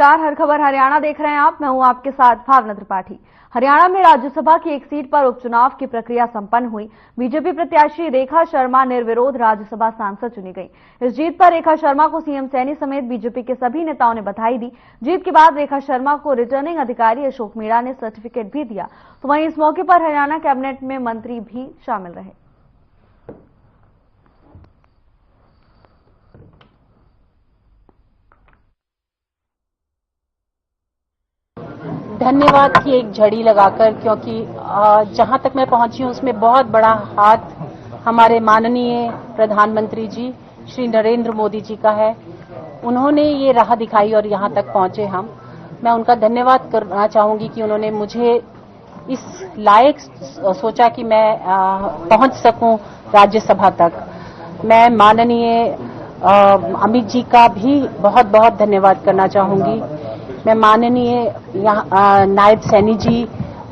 नमस्कार, हर खबर हरियाणा देख रहे हैं आप। मैं हूं आपके साथ भावना त्रिपाठी। हरियाणा में राज्यसभा की एक सीट पर उपचुनाव की प्रक्रिया संपन्न हुई। बीजेपी प्रत्याशी रेखा शर्मा निर्विरोध राज्यसभा सांसद चुनी गई। इस जीत पर रेखा शर्मा को सीएम सैनी समेत बीजेपी के सभी नेताओं ने बधाई दी। जीत के बाद रेखा शर्मा को रिटर्निंग अधिकारी अशोक मीणा ने सर्टिफिकेट भी दिया। तो वहीं इस मौके पर हरियाणा कैबिनेट में मंत्री भी शामिल रहे। धन्यवाद की एक झड़ी लगाकर, क्योंकि जहां तक मैं पहुंची हूं उसमें बहुत बड़ा हाथ हमारे माननीय प्रधानमंत्री जी श्री नरेंद्र मोदी जी का है। उन्होंने ये राह दिखाई और यहां तक पहुंचे हम। मैं उनका धन्यवाद करना चाहूंगी कि उन्होंने मुझे इस लायक सोचा कि मैं पहुंच सकूं राज्यसभा तक। मैं माननीय अमित जी का भी बहुत बहुत धन्यवाद करना चाहूंगी। मैं माननीय नायब सैनी जी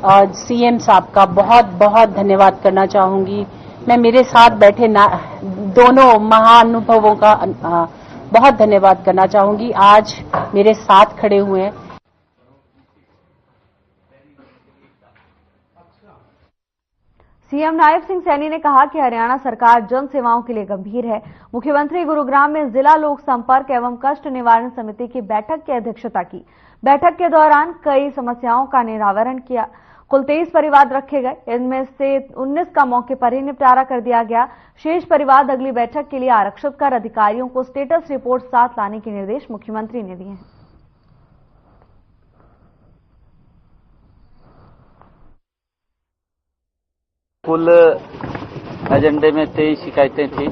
और सीएम साहब का बहुत बहुत धन्यवाद करना चाहूंगी। मैं मेरे साथ बैठे दोनों महाअनुभवों का बहुत धन्यवाद करना चाहूंगी। आज मेरे साथ खड़े हुए हैं। सीएम नायब सिंह सैनी ने कहा कि हरियाणा सरकार जन सेवाओं के लिए गंभीर है। मुख्यमंत्री गुरुग्राम में जिला लोक संपर्क एवं कष्ट निवारण समिति की बैठक की अध्यक्षता की। बैठक के दौरान कई समस्याओं का निरावरण किया। कुल 23 परिवाद रखे गए। इनमें से 19 का मौके पर ही निपटारा कर दिया गया। शेष परिवाद अगली बैठक के लिए आरक्षित कर अधिकारियों को स्टेटस रिपोर्ट साथ लाने के निर्देश मुख्यमंत्री ने दिए हैं। कुल एजेंडे में 23 शिकायतें थी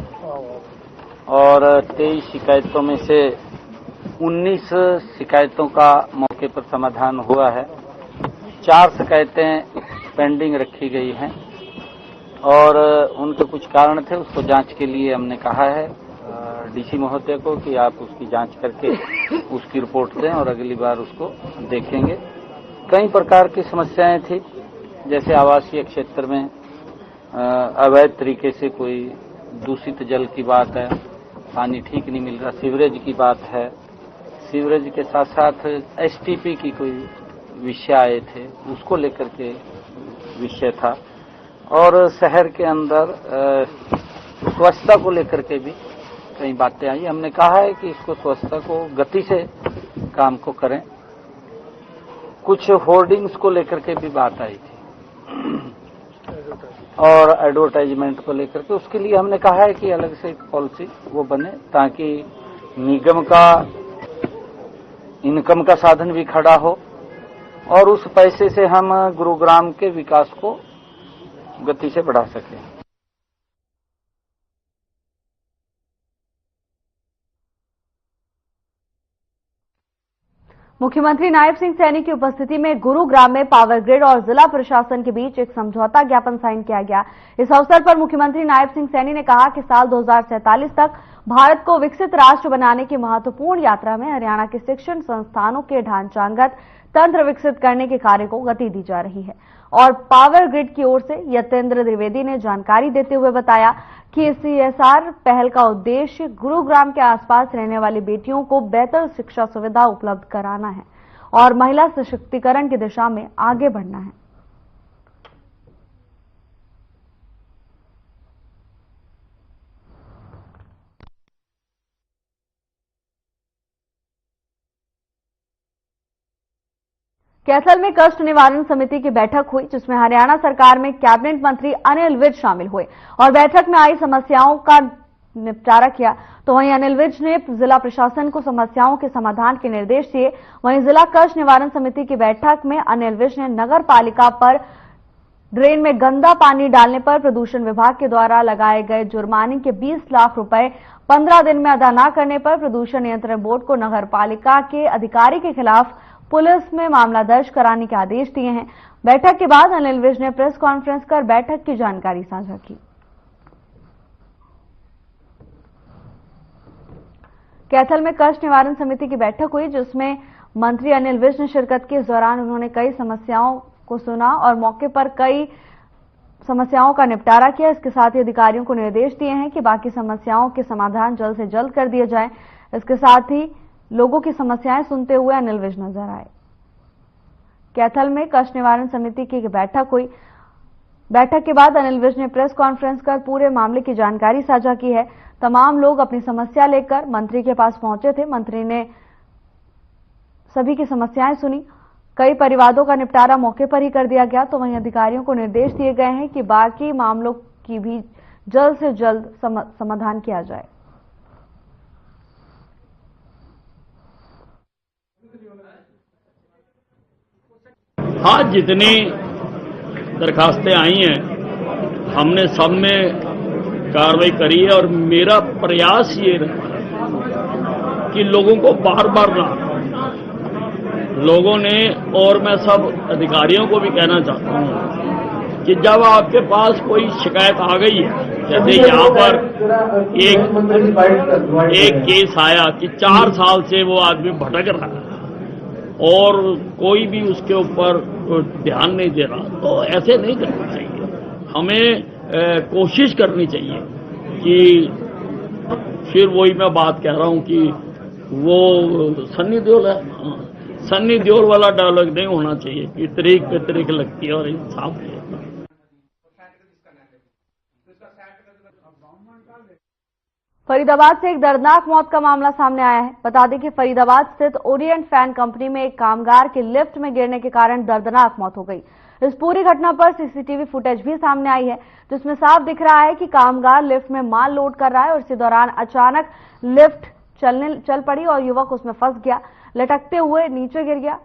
और 23 शिकायतों में से 19 शिकायतों का मौके पर समाधान हुआ है। 4 शिकायतें पेंडिंग रखी गई हैं और उनके कुछ कारण थे, उसको जांच के लिए हमने कहा है डीसी महोदय को कि आप उसकी जांच करके उसकी रिपोर्ट दें और अगली बार उसको देखेंगे। कई प्रकार की समस्याएं थी, जैसे आवासीय क्षेत्र में अवैध तरीके से कोई दूषित जल की बात है, पानी ठीक नहीं मिल रहा, सीवरेज की बात है। सीवरेज के साथ साथ एसटीपी की कोई विषय आए थे, उसको लेकर के विषय था। और शहर के अंदर स्वच्छता को लेकर के भी कई बातें आई। हमने कहा है कि इसको स्वच्छता को गति से काम को करें। कुछ होर्डिंग्स को लेकर के भी बात आई थी और एडवर्टाइजमेंट को लेकर के, उसके लिए हमने कहा है कि अलग से एक पॉलिसी वो बने ताकि निगम का इनकम का साधन भी खड़ा हो और उस पैसे से हम गुरुग्राम के विकास को गति से बढ़ा सकें। मुख्यमंत्री नायब सिंह सैनी की उपस्थिति में गुरुग्राम में पावर ग्रिड और जिला प्रशासन के बीच एक समझौता ज्ञापन साइन किया गया। इस अवसर पर मुख्यमंत्री नायब सिंह सैनी ने कहा कि साल 2047 तक भारत को विकसित राष्ट्र बनाने की महत्वपूर्ण यात्रा में हरियाणा के शिक्षण संस्थानों के ढांचागत तंत्र विकसित करने के कार्य को गति दी जा रही है। और पावर ग्रिड की ओर से यतेंद्र द्विवेदी ने जानकारी देते हुए बताया कि सीएसआर पहल का उद्देश्य गुरुग्राम के आसपास रहने वाली बेटियों को बेहतर शिक्षा सुविधा उपलब्ध कराना है और महिला सशक्तिकरण की दिशा में आगे बढ़ना है। कैथल में कष्ट निवारण समिति की बैठक हुई, जिसमें हरियाणा सरकार में कैबिनेट मंत्री अनिल विज शामिल हुए और बैठक में आई समस्याओं का निपटारा किया। तो वहीं अनिल विज ने जिला प्रशासन को समस्याओं के समाधान के निर्देश दिए। वहीं जिला कष्ट निवारण समिति की बैठक में अनिल विज ने नगर पालिका पर ड्रेन में गंदा पानी डालने पर प्रदूषण विभाग के द्वारा लगाए गए जुर्माने के 20 लाख रुपए 15 दिन में अदा न करने पर प्रदूषण नियंत्रण बोर्ड को नगर पालिका के अधिकारी के खिलाफ पुलिस में मामला दर्ज कराने के आदेश दिए हैं। बैठक के बाद अनिल विज ने प्रेस कॉन्फ्रेंस कर बैठक की जानकारी साझा की। कैथल में कष्ट निवारण समिति की बैठक हुई, जिसमें मंत्री अनिल विज ने शिरकत की। इस दौरान उन्होंने कई समस्याओं को सुना और मौके पर कई समस्याओं का निपटारा किया। इसके साथ ही अधिकारियों को निर्देश दिए हैं कि बाकी समस्याओं के समाधान जल्द से जल्द कर दिए जाएं। इसके साथ ही लोगों की समस्याएं सुनते हुए अनिल विज नजर आए। कैथल में कष्ट निवारण समिति की बैठक हुई। बैठक के बाद अनिल विज ने प्रेस कॉन्फ्रेंस कर पूरे मामले की जानकारी साझा की है। तमाम लोग अपनी समस्या लेकर मंत्री के पास पहुंचे थे। मंत्री ने सभी की समस्याएं सुनी। कई परिवादों का निपटारा मौके पर ही कर दिया गया, तो वहीं अधिकारियों को निर्देश दिए गए हैं कि बाकी मामलों की भी जल्द से जल्द समाधान किया जाए। हाँ, जितनी दरखास्तें आई हैं हमने सब में कार्रवाई करी है और मेरा प्रयास ये रहा कि लोगों को बार बार ना, लोगों ने, और मैं सब अधिकारियों को भी कहना चाहता हूं कि जब आपके पास कोई शिकायत आ गई है, जैसे यहाँ पर एक केस आया कि 4 साल से वो आदमी भटक रहा है और कोई भी उसके ऊपर ध्यान नहीं दे रहा, तो ऐसे नहीं करना चाहिए। हमें कोशिश करनी चाहिए कि, फिर वही मैं बात कह रहा हूं कि वो सन्नी देओल है, सन्नी देओल वाला डायलॉग नहीं होना चाहिए कि तरीक पे तरीक लगती है और इंसाफ नहीं होता। फरीदाबाद से एक दर्दनाक मौत का मामला सामने आया है। बता दें कि फरीदाबाद स्थित ओरिएंट फैन कंपनी में एक कामगार के लिफ्ट में गिरने के कारण दर्दनाक मौत हो गई। इस पूरी घटना पर सीसीटीवी फुटेज भी सामने आई है, जिसमें साफ दिख रहा है कि कामगार लिफ्ट में माल लोड कर रहा है और इसी दौरान अचानक लिफ्ट चल पड़ी और युवक उसमें फंस गया, लटकते हुए नीचे गिर गया।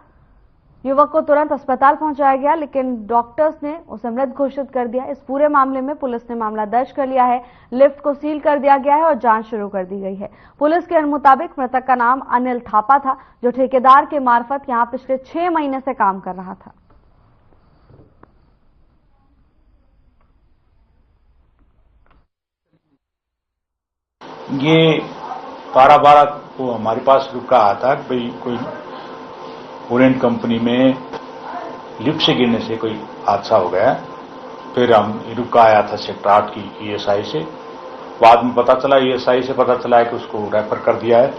युवक को तुरंत अस्पताल पहुंचाया गया, लेकिन डॉक्टर्स ने उसे मृत घोषित कर दिया। इस पूरे मामले में पुलिस ने मामला दर्ज कर लिया है। लिफ्ट को सील कर दिया गया है और जांच शुरू कर दी गई है। पुलिस के मुताबिक मृतक का नाम अनिल थापा था, जो ठेकेदार के मार्फत यहां पिछले 6 महीने से काम कर रहा था। ये 12 को हमारे पास रुका आता है, भाई कोई ओरिएंट कंपनी में लिफ्ट से गिरने से कोई हादसा हो गया। फिर हम रुका आया था सेक्टर 8 की ईएसआई से। बाद में पता चला, ईएसआई से पता चला है कि उसको रेफर कर दिया है।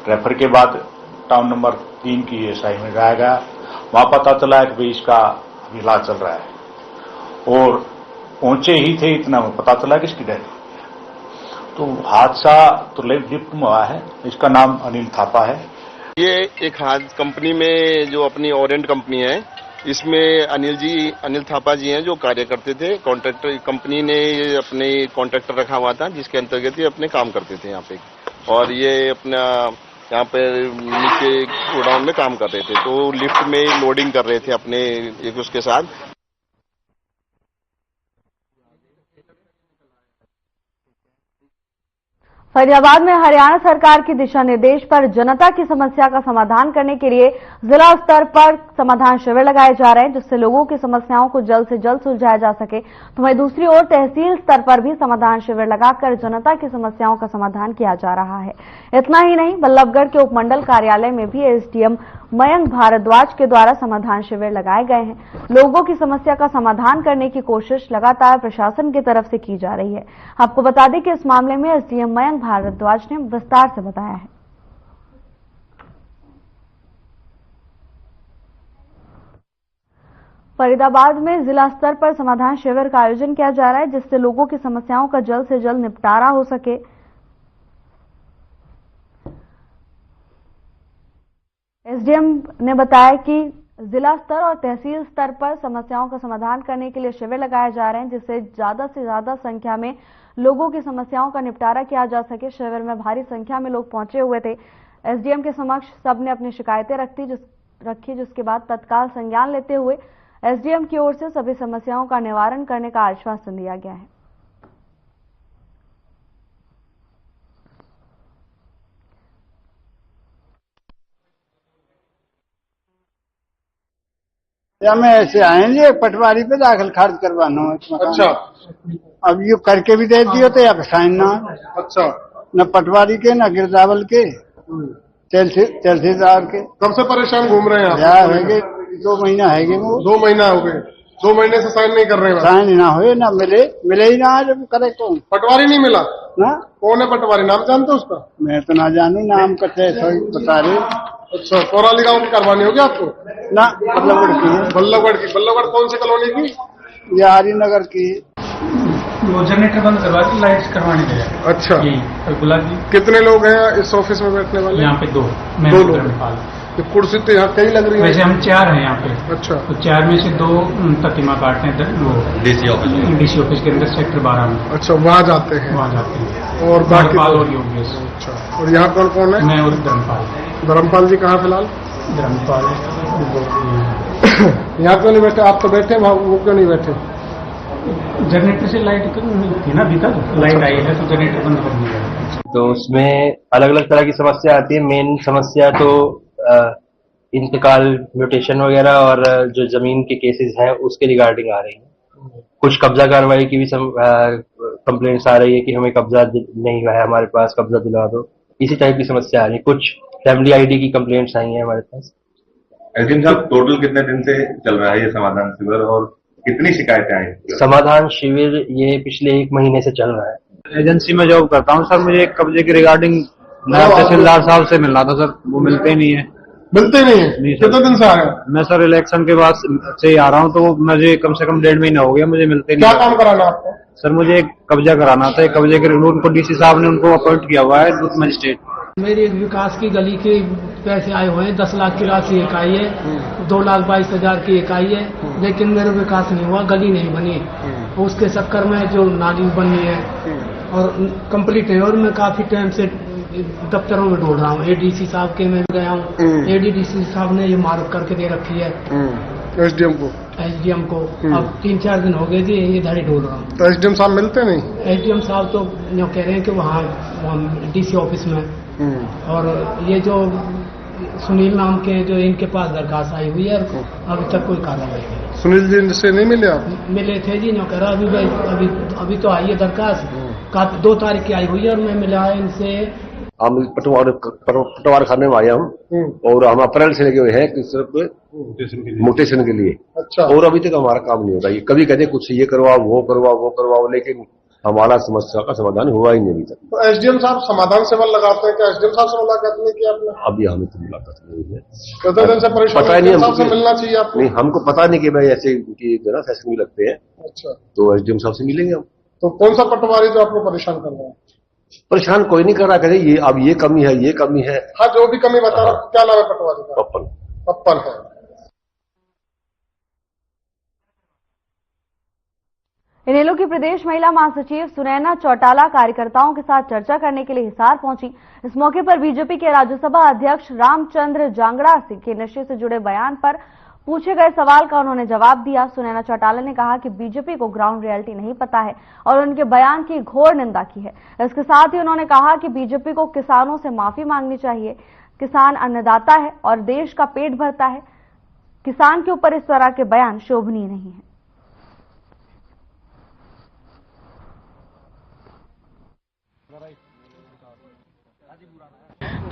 रेफर के बाद टाउन नंबर 3 की ईएसआई में लाया गया। वहां पता चला है कि भाई इसका इलाज चल रहा है और पहुंचे ही थे इतना में पता चला कि इसकी डेथ। तो हादसा तो लिफ्ट में हुआ है। इसका नाम अनिल थापा है। ये एक कंपनी में जो अपनी ओरिएंट कंपनी है, इसमें अनिल थापा जी हैं जो कार्य करते थे। कॉन्ट्रैक्टर कंपनी ने ये अपने कॉन्ट्रैक्टर रखा हुआ था, जिसके अंतर्गत ये अपने काम करते थे यहाँ पे, और ये अपना यहाँ पे नीचे गोडाउन में काम कर रहे थे। तो लिफ्ट में लोडिंग कर रहे थे अपने एक उसके साथ। फरीदाबाद में हरियाणा सरकार के दिशा निर्देश पर जनता की समस्या का समाधान करने के लिए जिला स्तर पर समाधान शिविर लगाए जा रहे हैं, जिससे लोगों की समस्याओं को जल्द से जल्द सुलझाया जा सके। तो वहीं दूसरी ओर तहसील स्तर पर भी समाधान शिविर लगाकर जनता की समस्याओं का समाधान किया जा रहा है। इतना ही नहीं, बल्लभगढ़ के उपमंडल कार्यालय में भी एसडीएम मयंक भारद्वाज के द्वारा समाधान शिविर लगाए गए हैं। लोगों की समस्या का समाधान करने की कोशिश लगातार प्रशासन की तरफ से की जा रही है। आपको बता दें कि इस मामले में एसडीएम मयंक भारद्वाज ने विस्तार से बताया है। फरीदाबाद में जिला स्तर पर समाधान शिविर का आयोजन किया जा रहा है, जिससे लोगों की समस्याओं का जल्द से जल्द निपटारा हो सके। एसडीएम ने बताया कि जिला स्तर और तहसील स्तर पर समस्याओं का समाधान करने के लिए शिविर लगाए जा रहे हैं, जिससे ज्यादा से ज्यादा संख्या में लोगों की समस्याओं का निपटारा किया जा सके। शिविर में भारी संख्या में लोग पहुंचे हुए थे। एसडीएम के समक्ष सबने अपनी शिकायतें रखी, जिसके बाद तत्काल संज्ञान लेते हुए एसडीएम की ओर से सभी समस्याओं का निवारण करने का आश्वासन दिया गया है। या मैं ऐसे आएंगे पटवारी पे दाखिल खारिज करवाना है। अच्छा, अब ये करके भी दे दियो तो या साइन ना। अच्छा, न पटवारी के न गिरदावल के तहसीलदार के। कब से परेशान घूम रहे हैं आप? यार है 2 महीना है वो। 2 महीना हो गए। 2 महीने से साइन नहीं कर रहे हैं। साइन ना हुए, ना मिले ही ना। जब करे कौन? पटवारी नहीं मिला। ना कौन है पटवारी, नाम जानते हो उसका? मैं तो ना जानू, नाम कथे थोड़ी बता रहे। अच्छा, कोराली गांव की करवानी होगी आपको? ना बल्लभगढ़ की है। बल्लभगढ़ की? बल्लभगढ़ कौन सी कॉलोनी की? ये हरिनगर की। वो जनरेटर बंद करवा के लाइट्स करवाने गया। अच्छा, कल्कुला जी। कितने लोग हैं इस ऑफिस में बैठने वाले? यहाँ पे दो लोग। तो कुर्सी तो यहाँ कई लग रही है। वैसे हम 4 हैं यहाँ पे। अच्छा, तो 4 में से 2 प्रतिमा काटते हैं वो डीसी ऑफिस के अंदर सेक्टर 12 में। अच्छा, वहाँ जाते हैं? वहाँ जाते हैं। और बाकी और योगेश। अच्छा, और यहाँ कौन कौन है? मैं और धर्मपाल। धर्मपाल जी कहाँ फिलहाल? धर्मपाल यहाँ क्यों नहीं बैठे? आप तो बैठे, वहाँ वो क्यों नहीं बैठे? जनरेटर से लाइट थी ना, अभी तक लाइट आई है तो जनरेटर बंद कर दिया। तो उसमें अलग अलग तरह की समस्या आती है। मेन समस्या तो इंतकाल, म्यूटेशन वगैरह और जो जमीन के केसेस हैं उसके रिगार्डिंग आ रही है। कुछ कब्जा कार्रवाई की भी कंप्लेंट्स आ रही है कि हमें कब्जा नहीं है हमारे पास, कब्जा दिला दो, इसी टाइप की समस्या आ रही है। कुछ फैमिली आईडी की कंप्लेंट्स आई हैं हमारे पास। एसडीएम साहब, टोटल कितने दिन से चल रहा है ये समाधान शिविर और कितनी शिकायतें आई? समाधान शिविर ये पिछले 1 महीने से चल रहा है। एजेंसी में जॉब करता हूँ सर। मुझे एक कब्जे की रिगार्डिंग नायब तहसीलदार साहब से मिलना था सर, वो मिलते ही नहीं है। मिलते नहीं है? कितने दिन से आ रहे हैं? मैं सर इलेक्शन के बाद से ही आ रहा हूँ, तो मुझे कम से कम 1.5 महीना हो गया, मुझे मिलते नहीं। क्या काम कराना आपको? सर मुझे एक कब्जा कराना था। एक कब्जे के उनको डीसी साहब ने उनको अपॉइंट किया हुआ है बूथ मजिस्ट्रेट। मेरी एक विकास की गली के पैसे आए हुए हैं। 10 लाख की राशि एक आई है, 2,22,000 की एक आई है, लेकिन मेरा विकास नहीं हुआ, गली नहीं बनी। उसके चक्कर में जो नाली बननी है और कंप्लीट है, और मैं काफी टाइम से दफ्तरों में ढूंढ रहा हूँ। एडीसी साहब के मैं गया हूँ, एडीसी साहब ने ये मार्क करके दे रखी है एसडीएम को। अब 3-4 दिन हो गए जी, इधर ही ढूंढ रहा हूँ। तो एसडीएम साहब मिलते नहीं? एसडीएम साहब तो जो कह रहे हैं कि वहाँ डीसी ऑफिस में, और ये जो सुनील नाम के जो इनके पास दरखास्त आई हुई है, अभी तक कोई कार्रवाई नहीं। सुनील जी से नहीं मिले आप? मिले थे जी, जो कह रहा अभी तो आई है दरखास्त, 2 तारीख की आई हुई है, और मैं मिला है इनसे। हम पटवार खाने में आए हम, और हम अप्रैल से लगे हुए हैं सिर्फ म्यूटेशन के लिए। अच्छा, और अभी तक हमारा काम नहीं होता। ये कभी कहते कुछ ये करवाओ, वो करवाओ, वो करवाओ, लेकिन हमारा समस्या का समाधान हुआ ही नहीं अभी तक। तो एसडीएम साहब समाधान सेवा लगाते हैं क्या? एसडीएम साहब से मुलाकात नहीं की आपने? अभी हमें तो मुलाकात नहीं है। कितने दिन से परेशान? पता नहीं, साहब से मिलना चाहिए आपको। नहीं, हमको पता नहीं कि भाई ऐसे जो ना सेशन भी लगते हैं। अच्छा, तो एसडीएम साहब से मिलेंगे हम। तो कौन सा पटवारी जो आपको परेशान कर रहा है? परेशान कोई नहीं कर रहा, कहते ये अब ये कमी है, ये कमी है। हाँ, जो भी कमी बता रहा। क्या नाम है पटवारी का? पप्पन है। इनेलो की प्रदेश महिला महासचिव सुनैना चौटाला कार्यकर्ताओं के साथ चर्चा करने के लिए हिसार पहुंची। इस मौके पर बीजेपी के राज्यसभा अध्यक्ष रामचंद्र जांगड़ा के नशे से जुड़े बयान पर पूछे गए सवाल का उन्होंने जवाब दिया। सुनैना चौटाला ने कहा कि बीजेपी को ग्राउंड रियलिटी नहीं पता है और उनके बयान की घोर निंदा की है। इसके साथ ही उन्होंने कहा कि बीजेपी को किसानों से माफी मांगनी चाहिए। किसान अन्नदाता है और देश का पेट भरता है। किसान के ऊपर इस तरह के बयान शोभनीय नहीं है।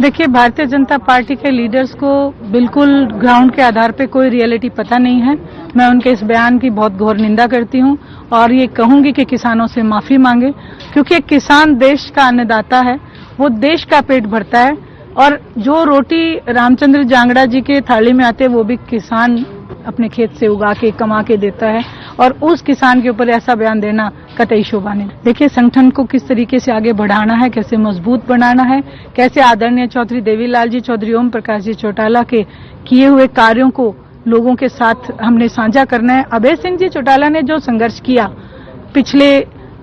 देखिए, भारतीय जनता पार्टी के लीडर्स को बिल्कुल ग्राउंड के आधार पे कोई रियलिटी पता नहीं है। मैं उनके इस बयान की बहुत घोर निंदा करती हूं और ये कहूंगी कि किसानों से माफी मांगे, क्योंकि एक किसान देश का अन्नदाता है, वो देश का पेट भरता है। और जो रोटी रामचंद्र जांगड़ा जी के थाली में आते हैं वो भी किसान अपने खेत से उगा के कमा के देता है, और उस किसान के ऊपर ऐसा बयान देना कतई शोभा नहीं। देखिए, संगठन को किस तरीके से आगे बढ़ाना है, कैसे मजबूत बनाना है, कैसे आदरणीय चौधरी देवीलाल जी, चौधरी ओम प्रकाश जी चौटाला के किए हुए कार्यों को लोगों के साथ हमने साझा करना है। अभय सिंह जी चौटाला ने जो संघर्ष किया पिछले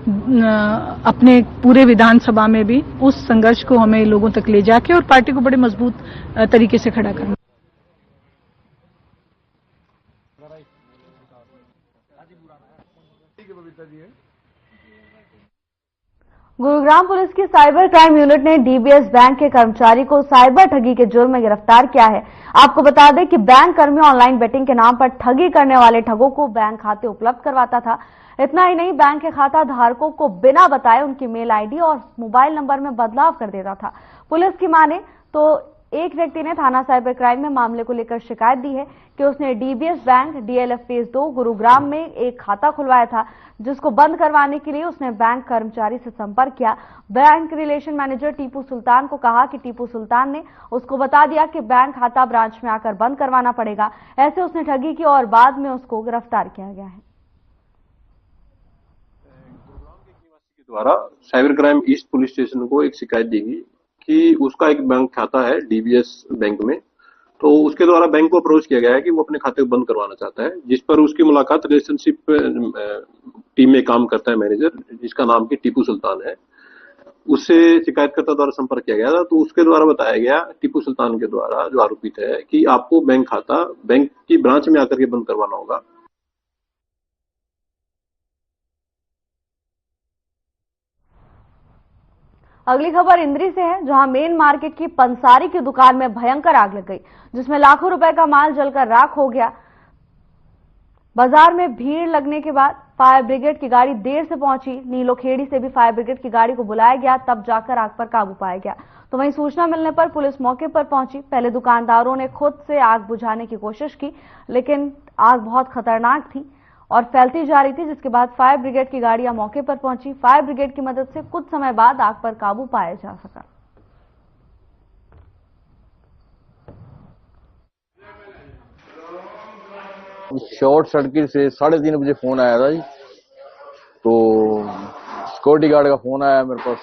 अपने पूरे विधानसभा में भी, उस संघर्ष को हमें लोगों तक ले जाके और पार्टी को बड़े मजबूत तरीके से खड़ा करना। गुरुग्राम पुलिस की साइबर क्राइम यूनिट ने डीबीएस बैंक के कर्मचारी को साइबर ठगी के जुर्म में गिरफ्तार किया है। आपको बता दें कि बैंक कर्मी ऑनलाइन बेटिंग के नाम पर ठगी करने वाले ठगों को बैंक खाते उपलब्ध करवाता था। इतना ही नहीं, बैंक के खाता धारकों को बिना बताए उनकी मेल आईडी और मोबाइल नंबर में बदलाव कर देता था। पुलिस की माने तो एक व्यक्ति ने थाना साइबर क्राइम में मामले को लेकर शिकायत दी है कि उसने DBS bank DLF phase 2 Gurugram में एक खाता खुलवाया था, जिसको बंद करवाने के लिए उसने बैंक कर्मचारी से संपर्क किया। Bank relation manager Tipu Sultan को कहा कि टीपू सुल्तान ने उसको बता दिया कि बैंक खाता ब्रांच में आकर बंद करवाना पड़ेगा। ऐसे उसने ठगी की और बाद में उसको गिरफ्तार किया गया है। द्वारा cyber crime east police station को एक शिकायत दी गई कि उसका एक बैंक खाता है डीबीएस बैंक में, तो उसके द्वारा बैंक को अप्रोच किया गया है कि वो अपने खाते को बंद करवाना चाहता है, जिस पर उसकी मुलाकात रिलेशनशिप टीम में काम करता है मैनेजर, जिसका नाम की टीपू सुल्तान है, उससे शिकायतकर्ता द्वारा संपर्क किया गया था। तो उसके द्वारा बताया गया टीपू सुल्तान के द्वारा, जो आरोपित है, कि आपको बैंक खाता बैंक की ब्रांच में आकर के बंद करवाना होगा। अगली खबर इंद्री से है, जहां मेन मार्केट की पंसारी की दुकान में भयंकर आग लग गई, जिसमें लाखों रुपए का माल जलकर राख हो गया। बाजार में भीड़ लगने के बाद फायर ब्रिगेड की गाड़ी देर से पहुंची। नीलोखेड़ी से भी फायर ब्रिगेड की गाड़ी को बुलाया गया, तब जाकर आग पर काबू पाया गया। तो वहीं सूचना मिलने पर पुलिस मौके पर पहुंची। पहले दुकानदारों ने खुद से आग बुझाने की कोशिश की, लेकिन आग बहुत खतरनाक थी और फैलती जा रही थी, जिसके बाद फायर ब्रिगेड की गाड़ियां मौके पर पहुंची। फायर ब्रिगेड की मदद से कुछ समय बाद आग पर काबू पाया जा सका। शॉर्ट सर्किट से 3:30 बजे फोन आया था जी, तो सिक्योरिटी गार्ड का फोन आया मेरे पास,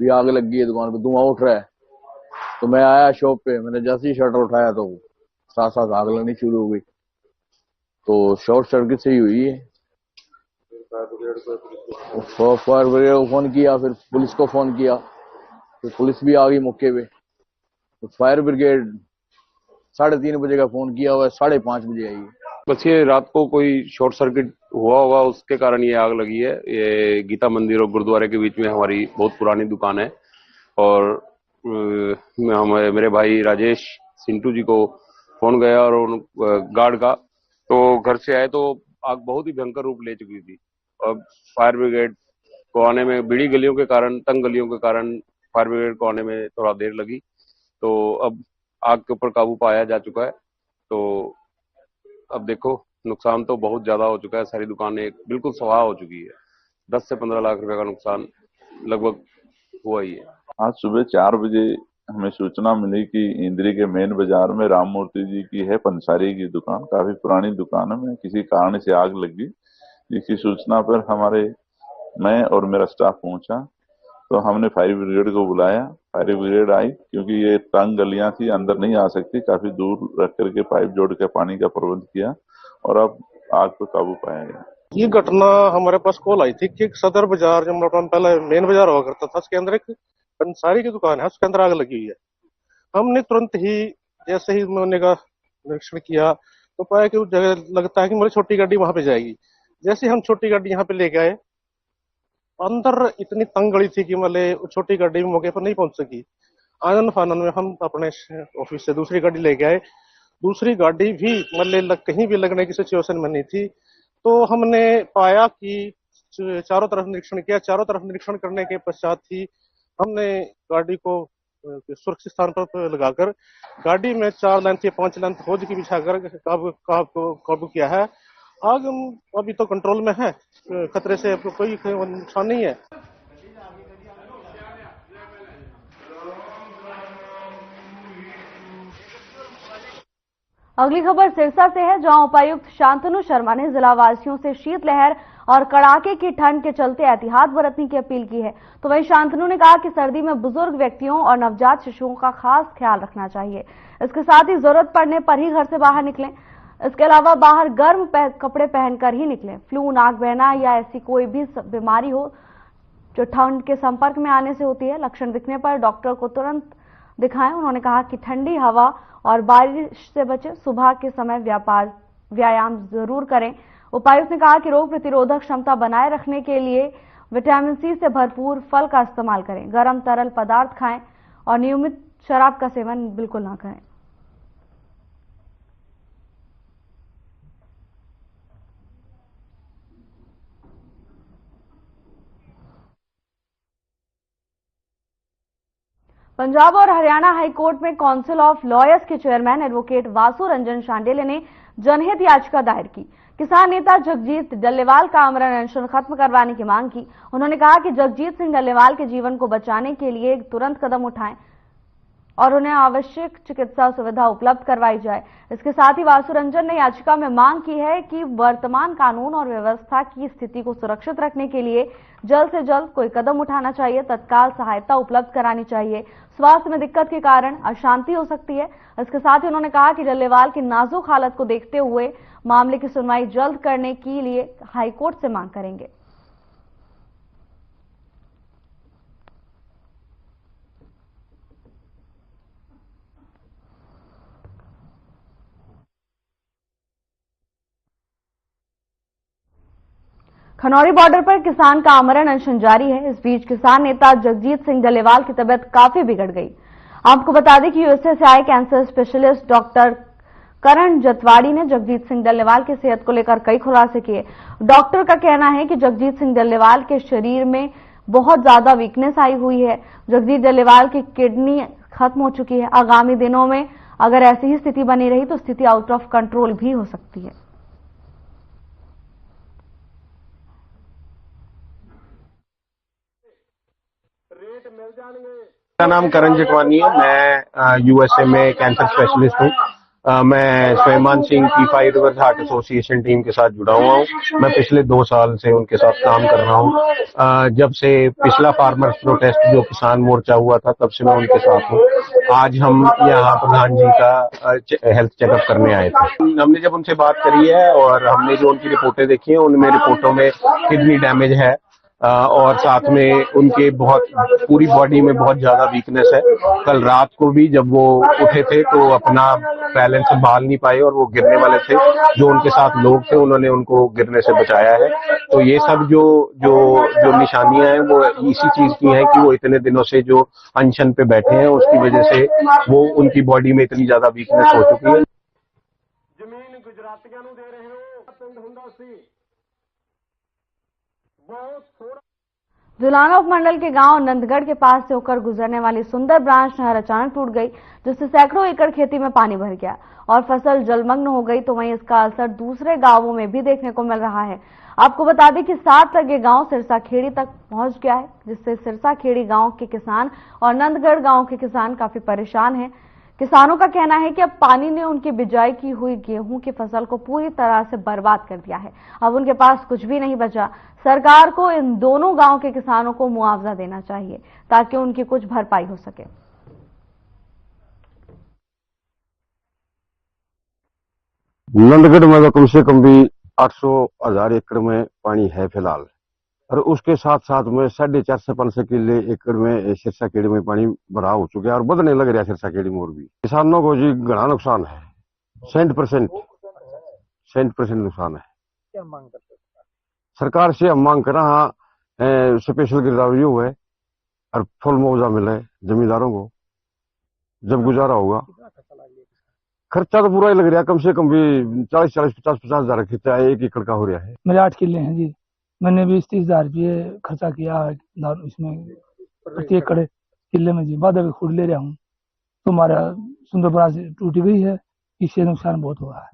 भी आग लग गई है दुकान पे, धुआं उठ रहा है। तो मैं आया शॉप पे, मैंने जैसे ही शटर उठाया तो साथ साथ आग लगनी शुरू हो गई। तो शॉर्ट सर्किट से ही हुई है। फायर ब्रिगेड को फोन किया, फिर पुलिस को फोन किया, फिर पुलिस भी आ गई मौके पे। तो फायर ब्रिगेड 3:30 बजे का फोन किया हुआ है, 5:30 बजे आई है। बस ये रात को कोई शॉर्ट सर्किट हुआ होगा, उसके कारण ये आग लगी है। ये गीता मंदिर और गुरुद्वारे के बीच में हमारी बहुत पुरानी दुकान है और मेरे भाई राजेश सिंटू जी को फोन गया और उन गार्ड का, तो घर से आए तो आग बहुत ही भयंकर रूप ले चुकी थी। अब फायर ब्रिगेड को आने में, बिड़ी गलियों के कारण, तंग गलियों के कारण फायर ब्रिगेड को आने में थोड़ा देर लगी। तो अब आग के ऊपर काबू पाया जा चुका है। तो अब देखो, नुकसान तो बहुत ज्यादा हो चुका है, सारी दुकानें बिल्कुल स्वाहा हो चुकी है। 10 से 15 लाख रुपए का नुकसान लगभग हुआ ही है। आज सुबह 4 बजे हमें सूचना मिली कि इंद्री के मेन बाजार में राम मूर्ति जी की है पंसारी की दुकान, काफी पुरानी दुकान में किसी कारण से आग लगी। जिसकी सूचना पर मैं और मेरा स्टाफ पहुंचा, तो हमने फायर ब्रिगेड को बुलाया। फायर ब्रिगेड आई, क्योंकि ये तंग गलियां थी, अंदर नहीं आ सकती, काफी दूर रख करके पाइप जोड़ के पानी का प्रबंध किया और अब आग पर काबू पाया गया। ये घटना हमारे पास कॉल आई थी कि सदर बाजार, जो पहले मेन बाजार हुआ करता था, उसके अंदर एक पंसारी की दुकान है, उसके अंदर आग लगी हुई है। हमने तुरंत ही, जैसे ही उन्होंने का निरीक्षण किया, तो पाया कि उस जगह लगता है कि मेरी छोटी गाड़ी वहां पे जाएगी। जैसे हम छोटी गाड़ी यहाँ पे ले गए, अंदर इतनी तंग गली थी कि मतलब छोटी गाड़ी भी मौके पर नहीं पहुंच सकी। आनंद फानन में हम अपने ऑफिस से दूसरी गाड़ी लेके आए। दूसरी गाड़ी भी मतलब कहीं भी लगने की सिचुएशन में नहीं थी। तो हमने पाया कि चारों तरफ निरीक्षण किया। चारों तरफ निरीक्षण करने के पश्चात ही हमने गाड़ी को सुरक्षित स्थान पर लगाकर गाड़ी में 4 लेंथ या 5 लेंथ होज की बिछाकर काबू किया है। आग अभी तो कंट्रोल में है, खतरे से कोई नुकसान नहीं है। अगली खबर सिरसा से है, जहां उपायुक्त शांतनु शर्मा ने जिला वासियों से शीतलहर और कड़ाके की ठंड के चलते एहतियात बरतने की अपील की है। तो वहीं शांतनु ने कहा कि सर्दी में बुजुर्ग व्यक्तियों और नवजात शिशुओं का खास ख्याल रखना चाहिए। इसके साथ ही जरूरत पड़ने पर ही घर से बाहर निकलें। इसके अलावा बाहर गर्म कपड़े पहनकर ही निकलें। फ्लू, नाक बहना या ऐसी कोई भी बीमारी हो जो ठंड के संपर्क में आने से होती है, लक्षण दिखने पर डॉक्टर को तुरंत दिखाएं। उन्होंने कहा कि ठंडी हवा और बारिश से बचे, सुबह के समय व्यायाम जरूर करें। उपायुक्त ने कहा कि रोग प्रतिरोधक क्षमता बनाए रखने के लिए विटामिन सी से भरपूर फल का इस्तेमाल करें, गर्म तरल पदार्थ खाएं और नियमित शराब का सेवन बिल्कुल ना करें। पंजाब और हरियाणा हाईकोर्ट में काउंसिल ऑफ लॉयर्स के चेयरमैन एडवोकेट वासु रंजन शांडिल्य ने जनहित याचिका दायर की। किसान नेता जगजीत डल्लेवाल का आमरण अनशन खत्म करवाने की मांग की। उन्होंने कहा कि जगजीत सिंह डल्लेवाल के जीवन को बचाने के लिए तुरंत कदम उठाएं और उन्हें आवश्यक चिकित्सा सुविधा उपलब्ध करवाई जाए। इसके साथ ही वासु रंजन ने याचिका में मांग की है कि वर्तमान कानून और व्यवस्था की स्थिति को सुरक्षित रखने के लिए जल्द से जल्द कोई कदम उठाना चाहिए, तत्काल सहायता उपलब्ध करानी चाहिए। स्वास्थ्य में दिक्कत के कारण अशांति हो सकती है। इसके साथ ही उन्होंने कहा कि डल्लेवाल की नाजुक हालत को देखते हुए मामले की सुनवाई जल्द करने के लिए हाईकोर्ट से मांग करेंगे। खनौरी बॉर्डर पर किसान का आमरण अनशन जारी है। इस बीच किसान नेता जगजीत सिंह डल्लेवाल की तबीयत काफी बिगड़ गई। आपको बता दें कि यूएसए से आए कैंसर स्पेशलिस्ट डॉक्टर करण जतवाड़ी ने जगजीत सिंह डल्लेवाल की सेहत को लेकर कई खुलासे किए। डॉक्टर का कहना है कि जगजीत सिंह डल्लेवाल के शरीर में बहुत ज्यादा वीकनेस आई हुई है। जगजीत डल्लेवाल की किडनी खत्म हो चुकी है। आगामी दिनों में अगर ऐसी ही स्थिति बनी रही तो स्थिति आउट ऑफ कंट्रोल भी हो सकती है। मेरा नाम करण जटवानी है। मैं यूएसए में कैंसर स्पेशलिस्ट हूँ। मैं स्वयंमान सिंह की five rivers heart association team के साथ जुड़ा हुआ हूँ। मैं पिछले 2 साल से उनके साथ काम कर रहा हूँ। जब से पिछला फार्मर्स प्रोटेस्ट जो किसान मोर्चा हुआ था तब से मैं उनके साथ हूँ। आज हम यहाँ प्रधान जी का हेल्थ चेकअप करने आए थे। हमने जब उनसे बात करी है और हमने जो उनकी रिपोर्टें देखी हैं उनमें रिपोर्टों में किडनी डैमेज है और साथ में उनके पूरी बॉडी में बहुत ज्यादा वीकनेस है। कल रात को भी जब वो उठे थे तो अपना बैलेंस संभाल नहीं पाए और वो गिरने वाले थे। जो उनके साथ लोग थे उन्होंने उनको गिरने से बचाया है। तो ये सब जो निशानियां हैं वो इसी चीज की हैं कि वो इतने दिनों से जो अनशन पे बैठे हैं उसकी वजह से वो उनकी बॉडी में इतनी ज्यादा वीकनेस हो चुकी है। जमीन गुजरातियों को दे रहे हो, पिंड हुंदा सी जुलाना उपमंडल के गांव नंदगढ़ के पास से होकर गुजरने वाली सुंदर ब्रांच नहर अचानक टूट गई, जिससे सैकड़ों एकड़ खेती में पानी भर गया और फसल जलमग्न हो गई। तो वहीं इसका असर दूसरे गांवों में भी देखने को मिल रहा है। आपको बता दें कि 7 तक ये गांव सिरसा खेड़ी तक पहुंच गया है, जिससे सिरसा खेड़ी गांव के किसान और नंदगढ़ गांव के किसान काफी परेशान हैं। किसानों का कहना है कि अब पानी ने उनकी बिजाई की हुई गेहूं की फसल को पूरी तरह से बर्बाद कर दिया है। अब उनके पास कुछ भी नहीं बचा। सरकार को इन दोनों गांव के किसानों को मुआवजा देना चाहिए ताकि उनकी कुछ भरपाई हो सके। नंदगढ़ में तो कम से कम भी 800,000 एकड़ में पानी है फिलहाल, और उसके साथ साथ में 450 से 500 किले एकड़ में सिरसा खेड़ी में पानी भरा हो चुका है और बढ़ने लग रहा है सिरसा खेड़ी में। और भी किसानों को जी घना नुकसान है, 100% नुकसान है। क्या मांग करते हैं? सरकार से हम मांग कर रहा स्पेशल गिरदावरी है और फुल मुआवजा मिले जमींदारों को, जब गुजारा होगा। खर्चा तो पूरा ही लग रहा है, कम से कम भी 40-50 हजार खर्चा एक एकड़ का हो रहा है। मेरे 8 किले हैं जी, मैंने 20-30 हजार रुपये खर्चा किया है इसमें प्रति एकड़ किले में जी। बाद में खुद ले रहा हूँ तो हमारा सुंदर ब्रांच टूट गई है, इससे नुकसान बहुत हुआ है।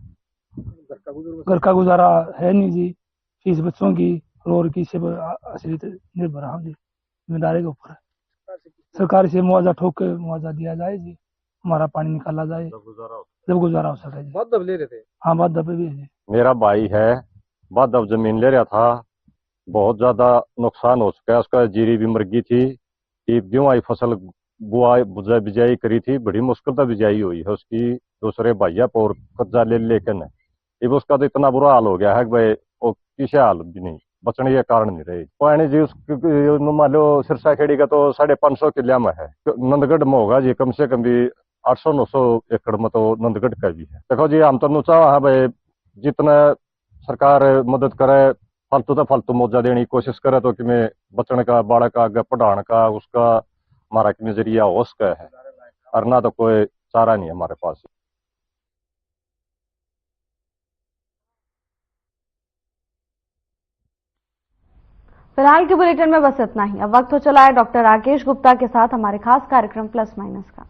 घर का गुजारा है नहीं जी, फीस बच्चों की और किसी पर आश्रित निर्भर हम जी, जिम्मेदारी के ऊपर। सरकार से मुआवजा ठोक के मुआवजा दिया जाए जी, हमारा पानी निकाला जाए जब गुजारा हो सके। बहुत दब ले रहे थे? हाँ, बहुत दबे भी है। मेरा भाई है, बहुत दब जमीन ले रहा था, बहुत ज्यादा नुकसान हो चुका है। उसका जीरी भी मर गई थी, गेहूं आई फसल बुआई बिजाई करी थी, बड़ी मुश्किल से बिजाई हुई है उसकी। दूसरे भैया पर कब्जा ले लेकिन अब उसका तो इतना बुरा हाल हो गया है कि भाई वो किसी हाल भी नहीं बचने के कारण नहीं रही पानी जी। मान लो सिरसा खेड़ी का तो 550 किले में है, नंदगढ़ में होगा जी कम से कम भी 800-900 एकड़ में तो नंदगढ़ का भी है। देखो जी, हम तो चाह है भाई जितना सरकार मदद करे, फालतू तो फालतू मुआवजा देने की कोशिश करे तो कि मैं बचने का, बाड़ा का, आगे पढ़ाने का उसका हमारा कि नजरिया हो सका है, और ना तो कोई चारा नहीं है हमारे पास। फिलहाल के बुलेटिन में बस इतना ही। अब वक्त हो चला है डॉक्टर राकेश गुप्ता के साथ हमारे खास कार्यक्रम प्लस माइनस का।